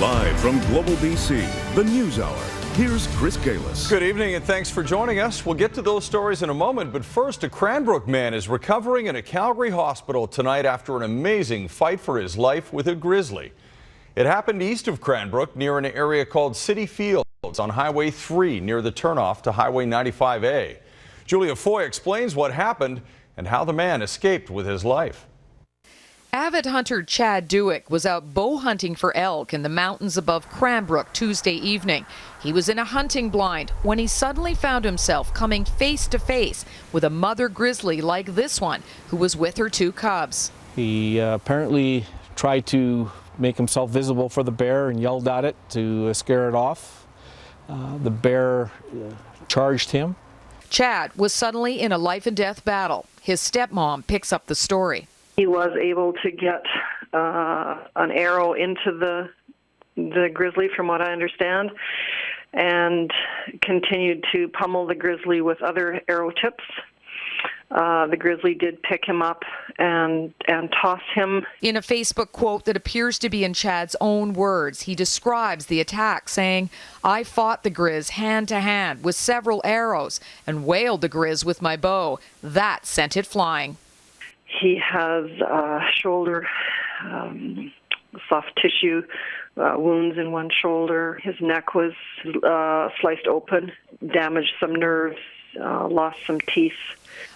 Live from Global BC, the News Hour. Here's Chris Galis. Good evening and thanks for joining us. We'll get to those stories in a moment, but first, a Cranbrook man is recovering in a Calgary hospital tonight after an amazing fight for his life with a grizzly. It happened east of Cranbrook near an area called City Fields on Highway 3 near the turnoff to Highway 95A. Julia Foy explains what happened and how the man escaped with his life. Avid hunter Chad Dueck was out bow hunting for elk in the mountains above Cranbrook Tuesday evening. He was in a hunting blind when he suddenly found himself coming face to face with a mother grizzly like this one who was with her two cubs. He apparently tried to make himself visible for the bear and yelled at it to scare it off. The bear charged him. Chad was suddenly in a life and death battle. His stepmom picks up the story. He was able to get an arrow into the grizzly, from what I understand, and continued to pummel the grizzly with other arrow tips. The grizzly did pick him up and toss him. In a Facebook quote that appears to be in Chad's own words, he describes the attack, saying, "I fought the grizz hand to hand with several arrows and whaled the grizz with my bow. That sent it flying." He has shoulder soft tissue wounds in one shoulder. His neck was sliced open, damaged some nerves, lost some teeth.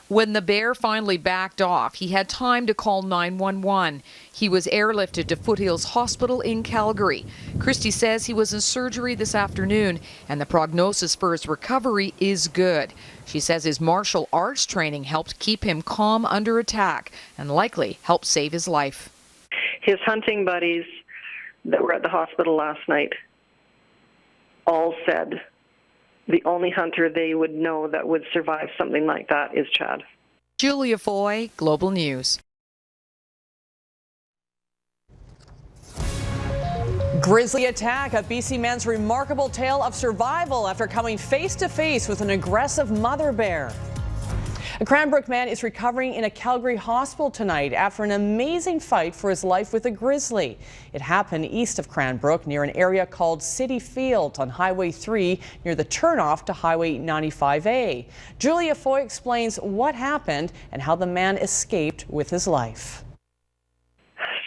When the bear finally backed off, he had time to call 911. He was airlifted to Foothills Hospital in Calgary. Christy says he was in surgery this afternoon, and the prognosis for his recovery is good. She says his martial arts training helped keep him calm under attack and likely helped save his life. His hunting buddies that were at the hospital last night all said the only hunter they would know that would survive something like that is Chad. Julia Foy, Global News. Grizzly attack, a BC man's remarkable tale of survival after coming face to face with an aggressive mother bear. A Cranbrook man is recovering in a Calgary hospital tonight after an amazing fight for his life with a grizzly. It happened east of Cranbrook near an area called City Fields on Highway 3 near the turnoff to Highway 95A. Julia Foy explains what happened and how the man escaped with his life.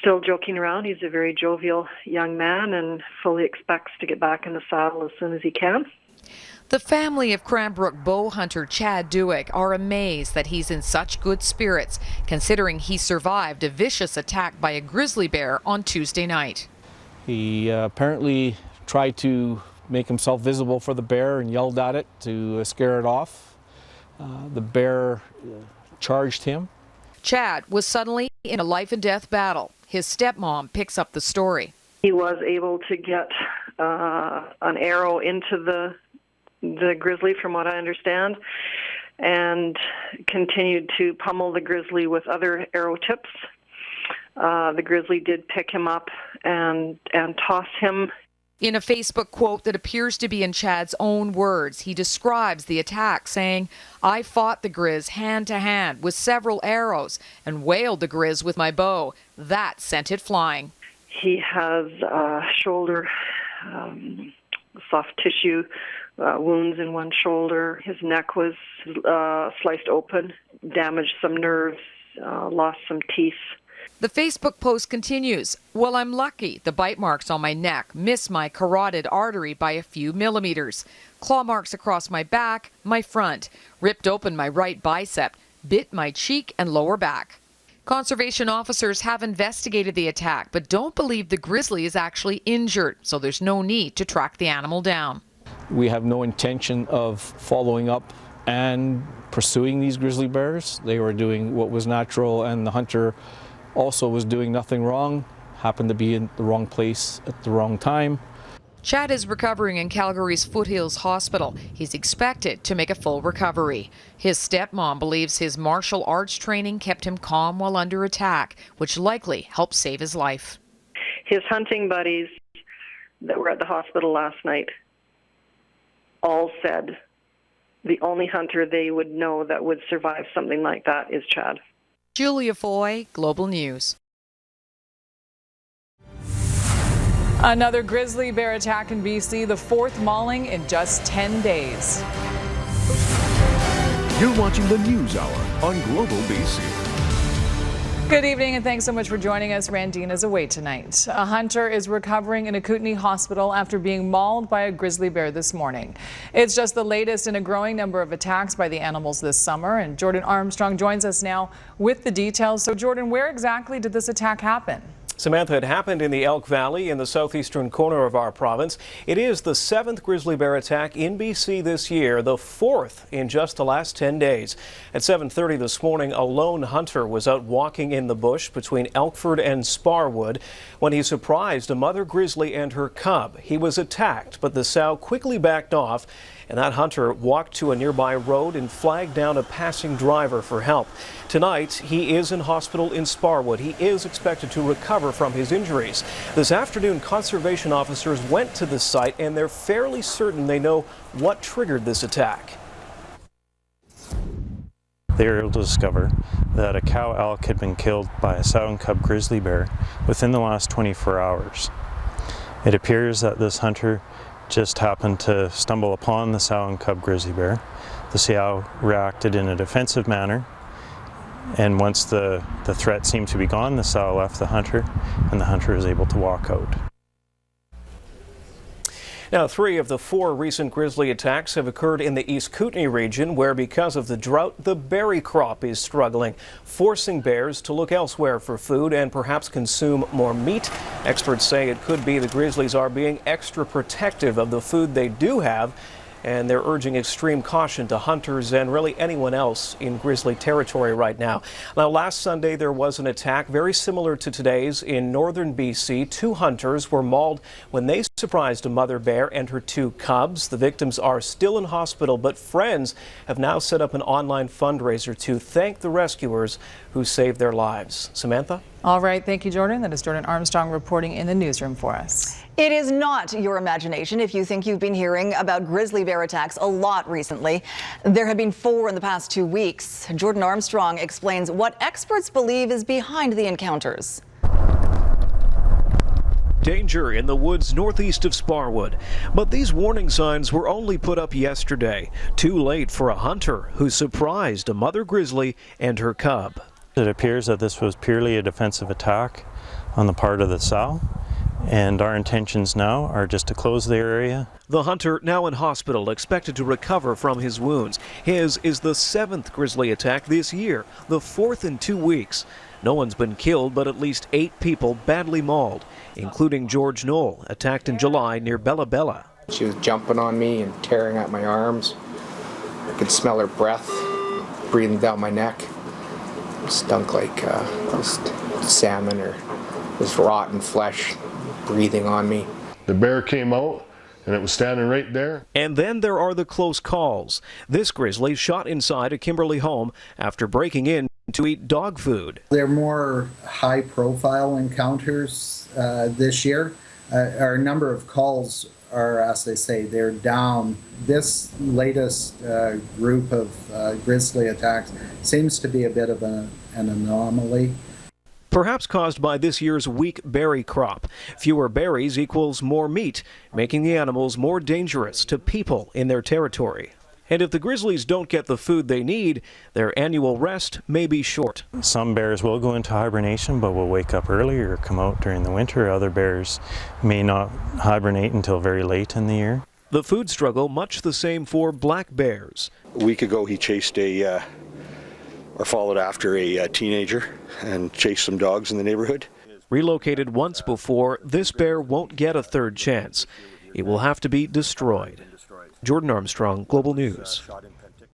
Still joking around. He's a very jovial young man and fully expects to get back in the saddle as soon as he can. The family of Cranbrook bow hunter Chad Dueck are amazed that he's in such good spirits, considering he survived a vicious attack by a grizzly bear on Tuesday night. He apparently tried to make himself visible for the bear and yelled at it to scare it off. The bear charged him. Chad was suddenly in a life and death battle. His stepmom picks up the story. He was able to get an arrow into the grizzly, from what I understand, and continued to pummel the grizzly with other arrow tips. The grizzly did pick him up and toss him. In a Facebook quote that appears to be in Chad's own words, he describes the attack, saying, "I fought the grizz hand to hand with several arrows and whaled the grizz with my bow. That sent it flying." He has shoulder soft tissue wounds in one shoulder. His neck was sliced open, damaged some nerves, lost some teeth. The Facebook post continues, "Well, I'm lucky. The bite marks on my neck miss my carotid artery by a few millimeters. Claw marks across my back, my front, ripped open my right bicep, bit my cheek and lower back." Conservation officers have investigated the attack, but don't believe the grizzly is actually injured, so there's no need to track the animal down. We have no intention of following up and pursuing these grizzly bears. They were doing what was natural, and the hunter also was doing nothing wrong, happened to be in the wrong place at the wrong time. Chad is recovering in Calgary's Foothills Hospital. He's expected to make a full recovery. His stepmom believes his martial arts training kept him calm while under attack, which likely helped save his life. His hunting buddies that were at the hospital last night all said the only hunter they would know that would survive something like that is Chad. Julia Foy, Global News. Another grizzly bear attack in BC, the fourth mauling in just 10 days. You're watching the News Hour on Global BC. Good evening and thanks so much for joining us. Randine is away tonight. A hunter is recovering in a Kootenay hospital after being mauled by a grizzly bear this morning. It's just the latest in a growing number of attacks by the animals this summer, and Jordan Armstrong joins us now with the details. So Jordan, where exactly did this attack happen? Samantha, it happened in the Elk Valley in the southeastern corner of our province. It is the 7th grizzly bear attack in BC this year, the 4th in just the last 10 days. At 7:30 this morning, a lone hunter was out walking in the bush between Elkford and Sparwood when he surprised a mother grizzly and her cub. He was attacked, but the sow quickly backed off, and that hunter walked to a nearby road and flagged down a passing driver for help. Tonight, he is in hospital in Sparwood. He is expected to recover from his injuries. This afternoon, conservation officers went to the site, and they're fairly certain they know what triggered this attack. They were able to discover that a cow elk had been killed by a sow and cub grizzly bear within the last 24 hours. It appears that this hunter just happened to stumble upon the sow and cub grizzly bear. The sow reacted in a defensive manner, and once the threat seemed to be gone, the sow left the hunter, and the hunter was able to walk out. Now, 3 of the 4 recent grizzly attacks have occurred in the East Kootenay region, where because of the drought, the berry crop is struggling, forcing bears to look elsewhere for food and perhaps consume more meat. Experts say it could be the grizzlies are being extra protective of the food they do have, and they're urging extreme caution to hunters and really anyone else in grizzly territory right now. Now, last Sunday there was an attack very similar to today's in northern BC. 2 hunters were mauled when they surprised a mother bear and her 2 cubs. The victims are still in hospital, but friends have now set up an online fundraiser to thank the rescuers who saved their lives. Samantha? All right, thank you, Jordan. That is Jordan Armstrong reporting in the newsroom for us. It is not your imagination if you think you've been hearing about grizzly bear attacks a lot recently. There have been 4 in the past 2 weeks. Jordan Armstrong explains what experts believe is behind the encounters. Danger in the woods northeast of Sparwood. But these warning signs were only put up yesterday, too late for a hunter who surprised a mother grizzly and her cub. It appears that this was purely a defensive attack on the part of the sow, and our intentions now are just to close the area. The hunter, now in hospital, expected to recover from his wounds. His is the 7th grizzly attack this year, the 4th in 2 weeks. No one's been killed, but at least 8 people badly mauled, including George Knoll, attacked in July near Bella Bella. She was jumping on me and tearing at my arms. I could smell her breath breathing down my neck. It stunk like just salmon or this rotten flesh breathing on me. The bear came out and it was standing right there. And then there are the close calls. This grizzly shot inside a Kimberley home after breaking in to eat dog food. They're more high-profile encounters this year. Our number of calls are, as they say, they're down. This latest group of grizzly attacks seems to be a bit of an anomaly. Perhaps caused by this year's weak berry crop. Fewer berries equals more meat, making the animals more dangerous to people in their territory. And if the grizzlies don't get the food they need, their annual rest may be short. Some bears will go into hibernation but will wake up early or come out during the winter. Other bears may not hibernate until very late in the year. The food struggle much the same for black bears. A week ago he chased or followed after a teenager and chased some dogs in the neighborhood. Relocated once before, this bear won't get a third chance. It will have to be destroyed. Jordan Armstrong, Global News.